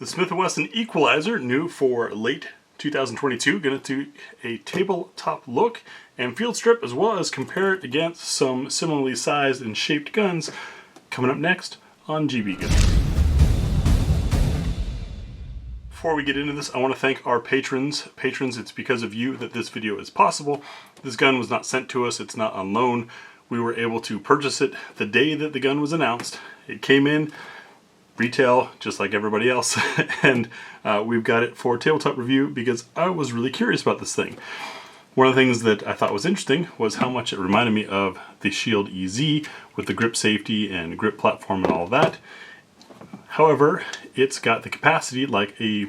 The Smith & Wesson Equalizer, new for late 2022. Going to do a tabletop look and field strip, as well as compare it against some similarly sized and shaped guns, coming up next on GBGuns. Before we get into this, I want to thank our patrons. Patrons, it's because of you that this video is possible. This gun was not sent to us, it's not on loan. We were able to purchase it the day that the gun was announced. It came in retail, just like everybody else, and we've got it for tabletop review because I was really curious about this thing. One of the things that I thought was interesting was how much it reminded me of the Shield EZ with the grip safety and grip platform and all of that. However, it's got the capacity like a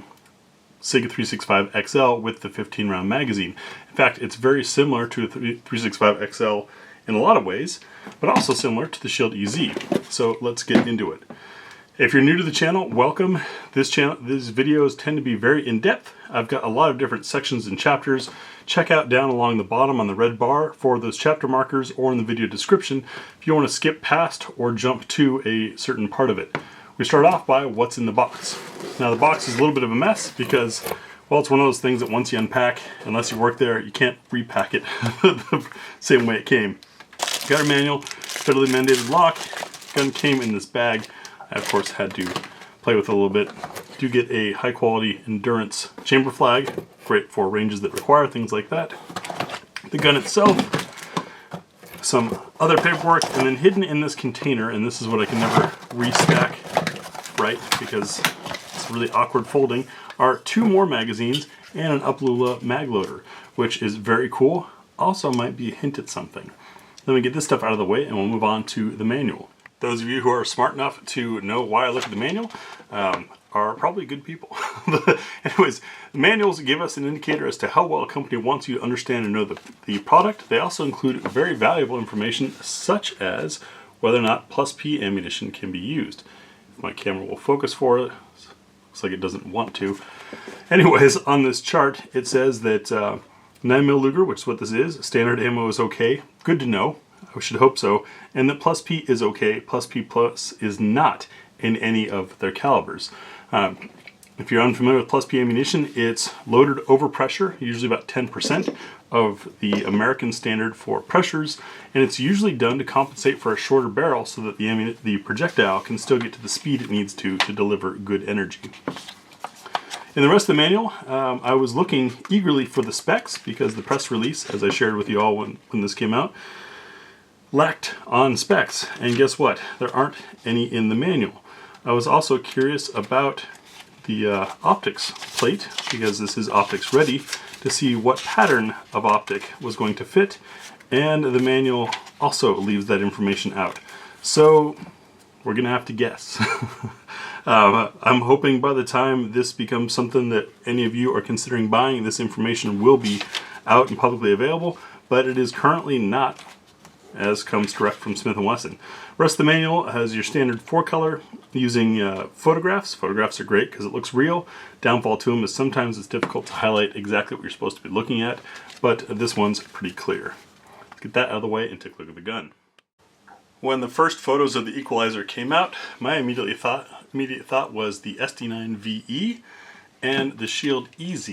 SIG 365 XL with the 15 round magazine. In fact, it's very similar to a 365 XL in a lot of ways, but also similar to the Shield EZ. So let's get into it. If you're new to the channel, welcome. These videos tend to be very in-depth. I've got a lot of different sections and chapters. Check out down along the bottom on the red bar for those chapter markers, or in the video description if you want to skip past or jump to a certain part of it. We start off by what's in the box. Now the box is a little bit of a mess because, well, it's one of those things that once you unpack, unless you work there, you can't repack it the same way it came. Got our manual, federally mandated lock. Gun came in this bag. I, of course, had to play with it a little bit. Do get a high quality endurance chamber flag, great for ranges that require things like that. The gun itself, some other paperwork, and then hidden in this container, and this is what I can never restack right because it's really awkward folding, are 2 more magazines and an Uplula mag loader, which is very cool. Also might be a hint at something. Let me get this stuff out of the way and we'll move on to the manual. Those of you who are smart enough to know why I look at the manual are probably good people. Anyways, the manuals give us an indicator as to how well a company wants you to understand and know the product. They also include very valuable information such as whether or not plus P ammunition can be used. If my camera will focus for it, looks like it doesn't want to. Anyways, on this chart it says that 9mm Luger, which is what this is, standard ammo is okay. Good to know. I should hope so. And that plus P is okay. Plus P plus is not in any of their calibers. If you're unfamiliar with plus P ammunition, it's loaded over pressure, usually about 10% of the American standard for pressures, and it's usually done to compensate for a shorter barrel so that the projectile can still get to the speed it needs to deliver good energy. In the rest of the manual, I was looking eagerly for the specs because the press release, as I shared with you all when this came out, lacked on specs, and guess what? There aren't any in the manual. I was also curious about the optics plate, because this is optics ready, to see what pattern of optic was going to fit, and the manual also leaves that information out. So we're gonna have to guess. I'm hoping by the time this becomes something that any of you are considering buying, this information will be out and publicly available, but it is currently not, as comes direct from Smith & Wesson. The rest of the manual has your standard 4-color using photographs. Photographs are great because it looks real. Downfall to them is sometimes it's difficult to highlight exactly what you're supposed to be looking at, but this one's pretty clear. Let's get that out of the way and take a look at the gun. When the first photos of the Equalizer came out, my immediate thought was the SD9VE and the Shield EZ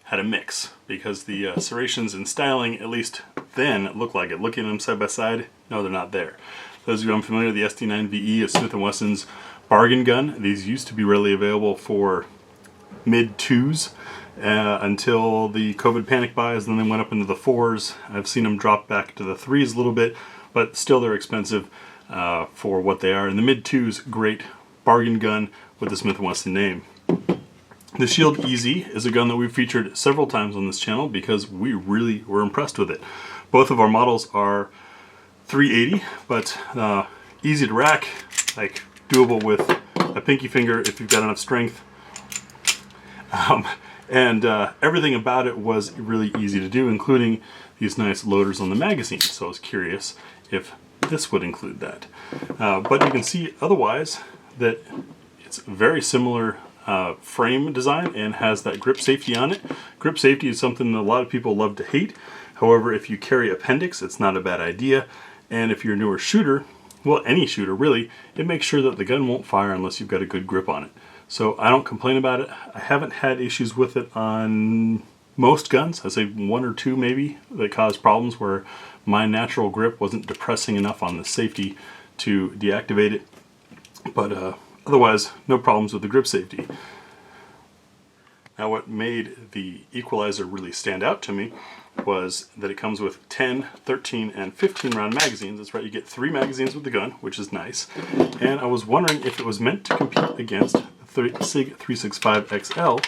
had a mix, because the serrations and styling, at least then, look like it. Looking at them side by side, no, they're not there. Those of you unfamiliar, the SD9VE is Smith & Wesson's bargain gun. These used to be readily available for mid-2s until the COVID panic buys, and then they went up into the 4s. I've seen them drop back to the 3s a little bit, but still they're expensive for what they are. In the mid-2s, great bargain gun with the Smith & Wesson name. The Shield EZ is a gun that we've featured several times on this channel because we really were impressed with it. Both of our models are 380, but easy to rack, like doable with a pinky finger if you've got enough strength. Everything about it was really easy to do, including these nice loaders on the magazine. So I was curious if this would include that. But you can see otherwise that it's very similar frame design and has that grip safety on it. Grip safety is something that a lot of people love to hate. However, if you carry appendix, it's not a bad idea. And if you're a newer shooter, well, any shooter really, it makes sure that the gun won't fire unless you've got a good grip on it. So I don't complain about it. I haven't had issues with it on most guns. I say one or two maybe that caused problems where my natural grip wasn't depressing enough on the safety to deactivate it. But otherwise, no problems with the grip safety. Now what made the Equalizer really stand out to me was that it comes with 10, 13, and 15 round magazines. That's right, you get 3 magazines with the gun, which is nice. And I was wondering if it was meant to compete against the SIG 365 XL,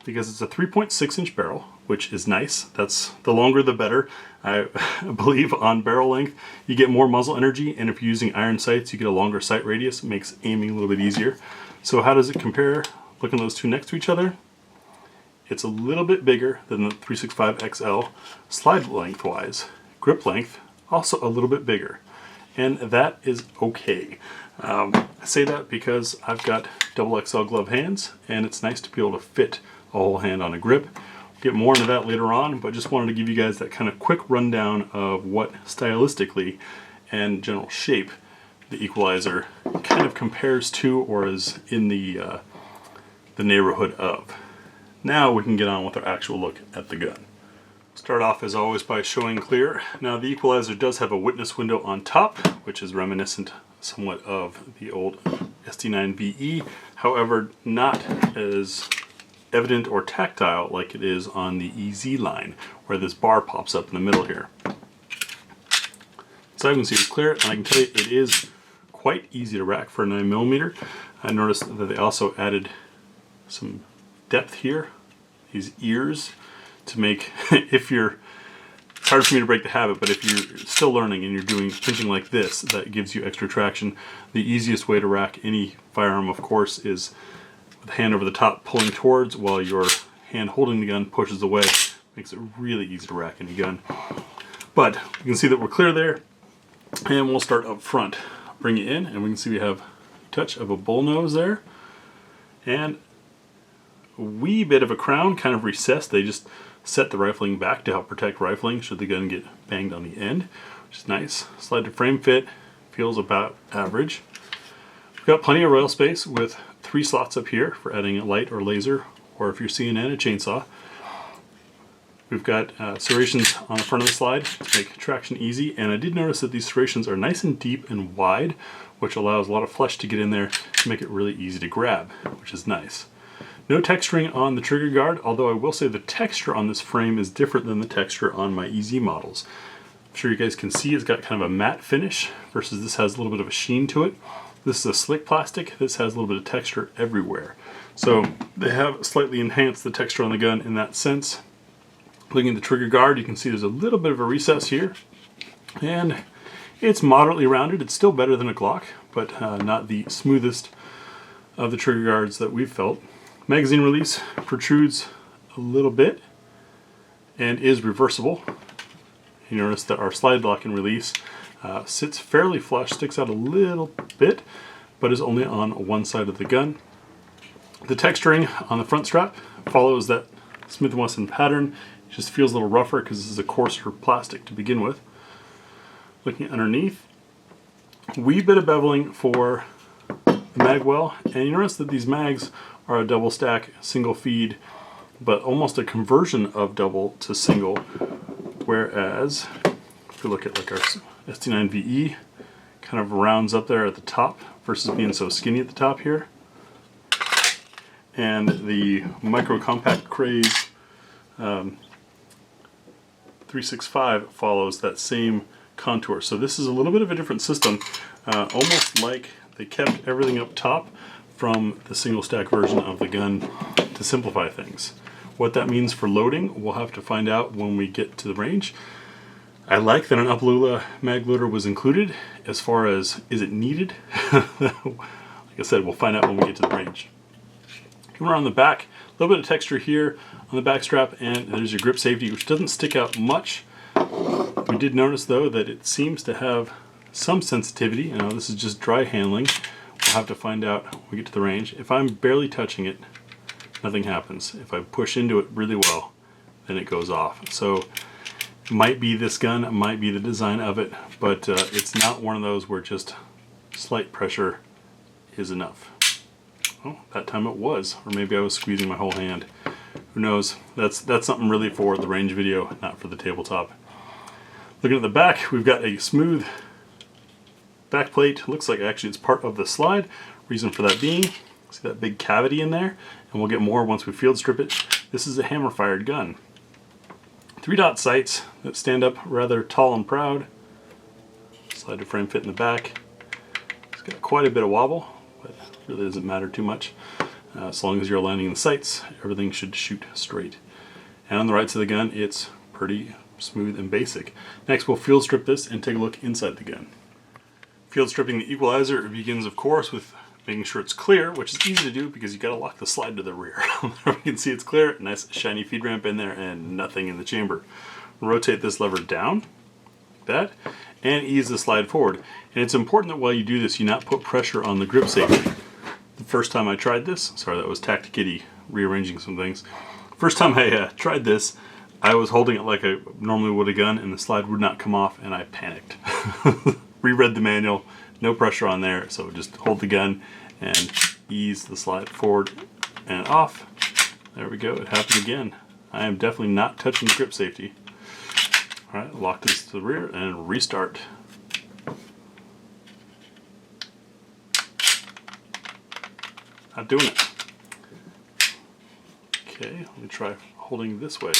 because it's a 3.6 inch barrel, which is nice. That's the longer the better. I believe on barrel length you get more muzzle energy, and if you're using iron sights you get a longer sight radius. It makes aiming a little bit easier. So how does it compare? Looking at those two next to each other, it's a little bit bigger than the 365 XL slide length wise. Grip length also a little bit bigger, and that is okay. I say that because I've got double XL glove hands, and it's nice to be able to fit a whole hand on a grip. We'll get more into that later on, but just wanted to give you guys that kind of quick rundown of what stylistically and general shape the Equalizer kind of compares to or is in the neighborhood of. Now we can get on with our actual look at the gun. Start off as always by showing clear. Now the Equalizer does have a witness window on top, which is reminiscent somewhat of the old SD9VE, however not as evident or tactile like it is on the EZ line, where this bar pops up in the middle here. So I can see it's clear, and I can tell you it is quite easy to rack for a 9mm. I noticed that they also added some depth here, these ears, to make, if you're, it's hard for me to break the habit, but if you're still learning and you're doing pinching like this, that gives you extra traction. The easiest way to rack any firearm, of course, is with the hand over the top pulling towards while your hand holding the gun pushes away. Makes it really easy to rack any gun. But you can see that we're clear there, and we'll start up front. Bring it in, and we can see we have a touch of a bull nose there, and a wee bit of a crown, kind of recessed. They just set the rifling back to help protect rifling should the gun get banged on the end, which is nice. Slide to frame fit, feels about average. We've got plenty of rail space with 3 slots up here for adding a light or laser, or if you're CNN, a chainsaw. We've got serrations on the front of the slide to make traction easy, and I did notice that these serrations are nice and deep and wide, which allows a lot of flesh to get in there to make it really easy to grab, which is nice. No texturing on the trigger guard, although I will say the texture on this frame is different than the texture on my EZ models. I'm sure you guys can see it's got kind of a matte finish versus this has a little bit of a sheen to it. This is a slick plastic. This has a little bit of texture everywhere. So they have slightly enhanced the texture on the gun in that sense. Looking at the trigger guard, you can see there's a little bit of a recess here, and it's moderately rounded. It's still better than a Glock, but not the smoothest of the trigger guards that we've felt. Magazine release protrudes a little bit and is reversible. You notice that our slide lock and release sits fairly flush, sticks out a little bit, but is only on one side of the gun. The texturing on the front strap follows that Smith & Wesson pattern. It just feels a little rougher because this is a coarser plastic to begin with. Looking underneath, wee bit of beveling for the mag well, and you notice that these mags are a double stack, single feed, but almost a conversion of double to single, whereas if you look at like our SD9VE, kind of rounds up there at the top versus being so skinny at the top here. And the micro compact craze 365 follows that same contour. So this is a little bit of a different system, almost like they kept everything up top from the single stack version of the gun to simplify things. What that means for loading, we'll have to find out when we get to the range. I like that an Upalula mag loader was included. As far as is it needed, like I said, we'll find out when we get to the range. Coming around the back, a little bit of texture here on the back strap, and there's your grip safety, which doesn't stick out much. We did notice though that it seems to have some sensitivity. I know this is just dry handling. We'll have to find out when we get to the range. If I'm barely touching it, nothing happens. If I push into it really well, then it goes off. So it might be this gun, it might be the design of it, but it's not one of those where just slight pressure is enough. Oh, that time it was, or maybe I was squeezing my whole hand. Who knows? That's something really for the range video, not for the tabletop. Looking at the back, we've got a smooth back plate. Looks like actually it's part of the slide. Reason for that being, see that big cavity in there? And we'll get more once we field strip it. This is a hammer-fired gun. 3-dot sights that stand up rather tall and proud. Slide to frame fit in the back. It's got quite a bit of wobble, but really doesn't matter too much. As long as you're aligning the sights, everything should shoot straight. And on the right side of the gun, it's pretty smooth and basic. Next, we'll field strip this and take a look inside the gun. Field stripping the Equalizer begins, of course, with making sure it's clear, which is easy to do because you got to lock the slide to the rear. You can see it's clear, nice shiny feed ramp in there, and nothing in the chamber. Rotate this lever down, like that, and ease the slide forward. And it's important that while you do this, you not put pressure on the grip safety. The first time I tried this, sorry, that was Tactic-Kitty rearranging some things. First time I tried this, I was holding it like I normally would a gun, and the slide would not come off, and I panicked. Reread the manual, no pressure on there, so just hold the gun and ease the slide forward and off. There we go, it happened again. I am definitely not touching the grip safety. All right, lock this to the rear and restart. Not doing it. Okay, let me try holding this way.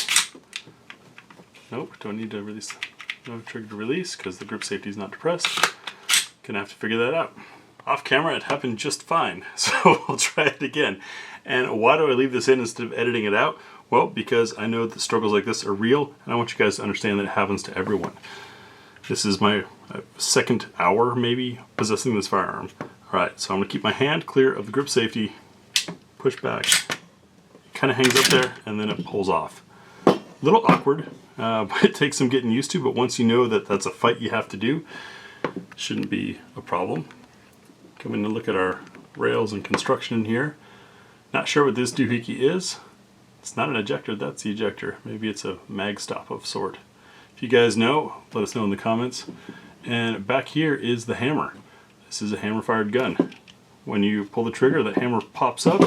Nope, don't need to release. No trigger to release because the grip safety is not depressed. Gonna have to figure that out. Off camera, it happened just fine, so we'll try it again. And why do I leave this in instead of editing it out? Well, because I know that struggles like this are real, and I want you guys to understand that it happens to everyone. This is my second hour, maybe, possessing this firearm. Alright, so I'm going to keep my hand clear of the grip safety, push back, it kind of hangs up there, and then it pulls off. A little awkward, but it takes some getting used to, but once you know that that's a fight you have to do, shouldn't be a problem. Coming to look at our rails and construction in here. Not sure what this doohickey is. It's not an ejector, that's the ejector. Maybe it's a mag stop of sort. If you guys know, let us know in the comments. And back here is the hammer. This is a hammer-fired gun. When you pull the trigger, that hammer pops up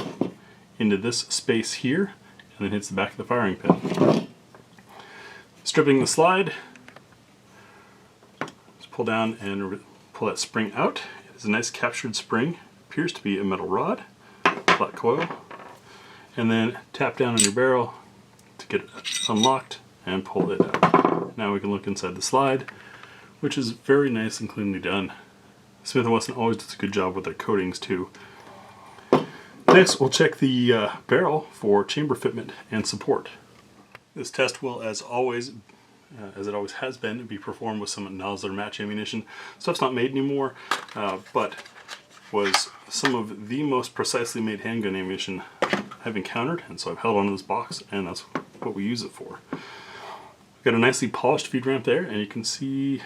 into this space here and then hits the back of the firing pin. Stripping the slide, just pull down and pull that spring out. It's a nice captured spring. Appears to be a metal rod, flat coil. And then tap down on your barrel to get it unlocked and pull it out. Now we can look inside the slide, which is very nice and cleanly done. Smith & Wesson always does a good job with their coatings too. Next, we'll check the barrel for chamber fitment and support. This test will, as always, as it always has been, be performed with some Nosler match ammunition. Stuff's not made anymore, but was some of the most precisely made handgun ammunition I've encountered, and so I've held onto this box, and that's what we use it for. We've got a nicely polished feed ramp there, and you can see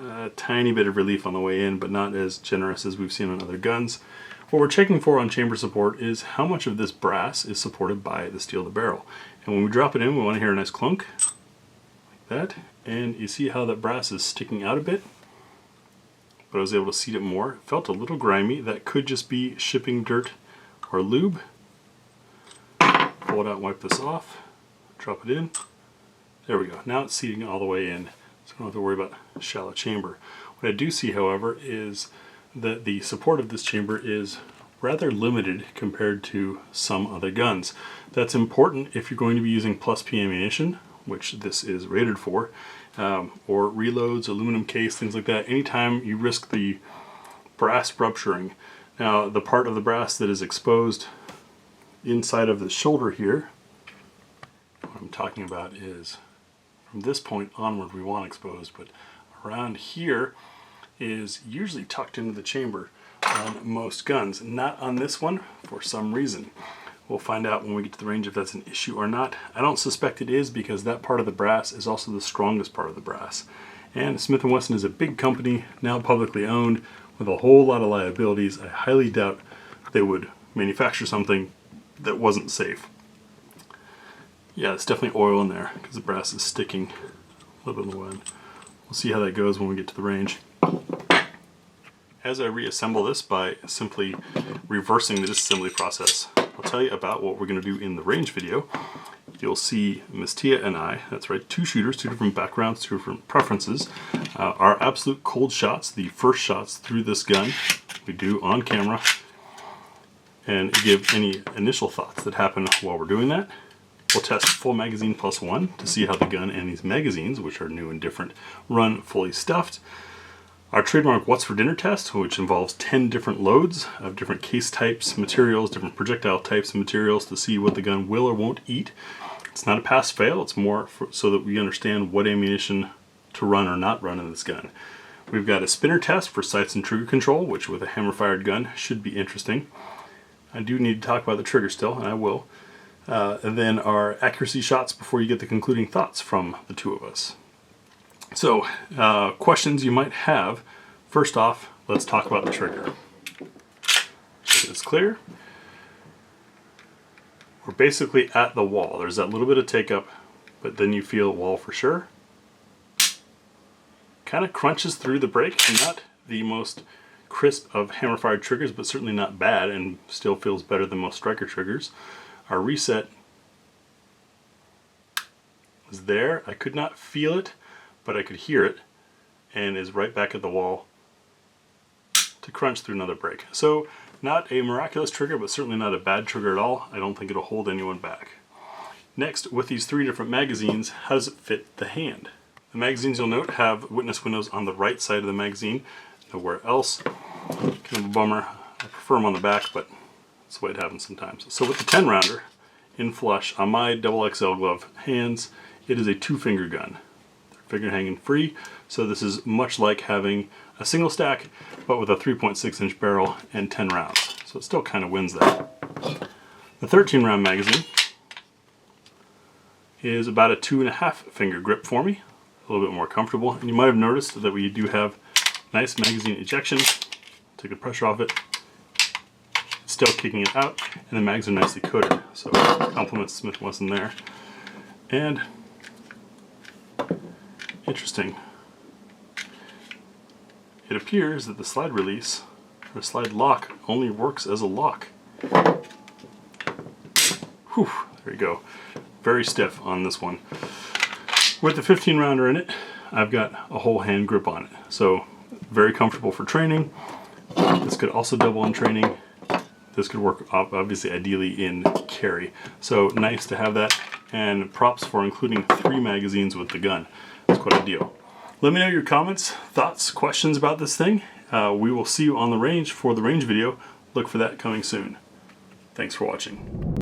a tiny bit of relief on the way in, but not as generous as we've seen on other guns. What we're checking for on chamber support is how much of this brass is supported by the steel of the barrel. And when we drop it in, we want to hear a nice clunk, like that. And you see how that brass is sticking out a bit? But I was able to seat it more. It felt a little grimy. That could just be shipping dirt or lube. Pull it out and wipe this off. Drop it in. There we go. Now it's seating all the way in. So I don't have to worry about shallow chamber. What I do see, however, is that the support of this chamber is rather limited compared to some other guns. That's important if you're going to be using plus P ammunition, which this is rated for, or reloads, aluminum case, things like that. Anytime you risk the brass rupturing. Now, the part of the brass that is exposed inside of the shoulder here, what I'm talking about is from this point onward we want exposed, but around here is usually tucked into the chamber on most guns. Not on this one for some reason. We'll find out when we get to the range if that's an issue or not. I don't suspect it is because that part of the brass is also the strongest part of the brass. And Smith & Wesson is a big company, now publicly owned, with a whole lot of liabilities. I highly doubt they would manufacture something that wasn't safe. Yeah, it's definitely oil in there because the brass is sticking a little bit in the wind. We'll see how that goes when we get to the range. as I reassemble this by simply reversing the disassembly process, I'll tell you about what we're going to do in the range video. You'll see Miss Tia and I, that's right, two shooters, two different backgrounds, two different preferences. Our absolute cold shots, the first shots through this gun, we do on camera, and give any initial thoughts that happen while we're doing that. We'll test full magazine plus one to see how the gun and these magazines, which are new and different, run fully stuffed. Our trademark What's for Dinner test, which involves 10 different loads of different case types, materials, different projectile types and materials to see what the gun will or won't eat. It's not a pass-fail, it's more so that we understand what ammunition to run or not run in this gun. We've got a spinner test for sights and trigger control, which with a hammer-fired gun should be interesting. I do need to talk about the trigger still, and I will. And then our accuracy shots before you get the concluding thoughts from the two of us. So, questions you might have. First off, let's talk about the trigger. It's clear. We're basically at the wall. There's that little bit of take up, but then you feel wall for sure. Kind of crunches through the break. Not the most crisp of hammer-fired triggers, but certainly not bad, and still feels better than most striker triggers. Our reset was there. I could not feel it, but I could hear it, and is right back at the wall to crunch through another break. So not a miraculous trigger, but certainly not a bad trigger at all. I don't think it'll hold anyone back. Next, with these three different magazines, how does it fit the hand? The magazines, you'll note, have witness windows on the right side of the magazine, nowhere else. Kind of a bummer. I prefer them on the back, but that's the way it happens sometimes. So with the 10 rounder in flush on my XXL glove hands, it is a 2-finger gun. Finger hanging free, so this is much like having a single stack, but with a 3.6-inch barrel and 10 rounds. So it still kind of wins that. The 13-round magazine is about a 2.5-finger grip for me, a little bit more comfortable. And you might have noticed that we do have nice magazine ejection. Take the pressure off it. It's still kicking it out, and the mags are nicely coated. So compliments Smith & Wesson there. And interesting. It appears that the slide release, or slide lock, only works as a lock. Whew, there you go. Very stiff on this one. With the 15-rounder in it, I've got a whole hand grip on it. So, very comfortable for training. This could also double in training. This could work, obviously, ideally in carry. So, nice to have that. And props for including 3 magazines with the gun. It's quite a deal. Let me know your comments, thoughts, questions about this thing. We will see you on the range for the range video. Look for that coming soon. Thanks for watching.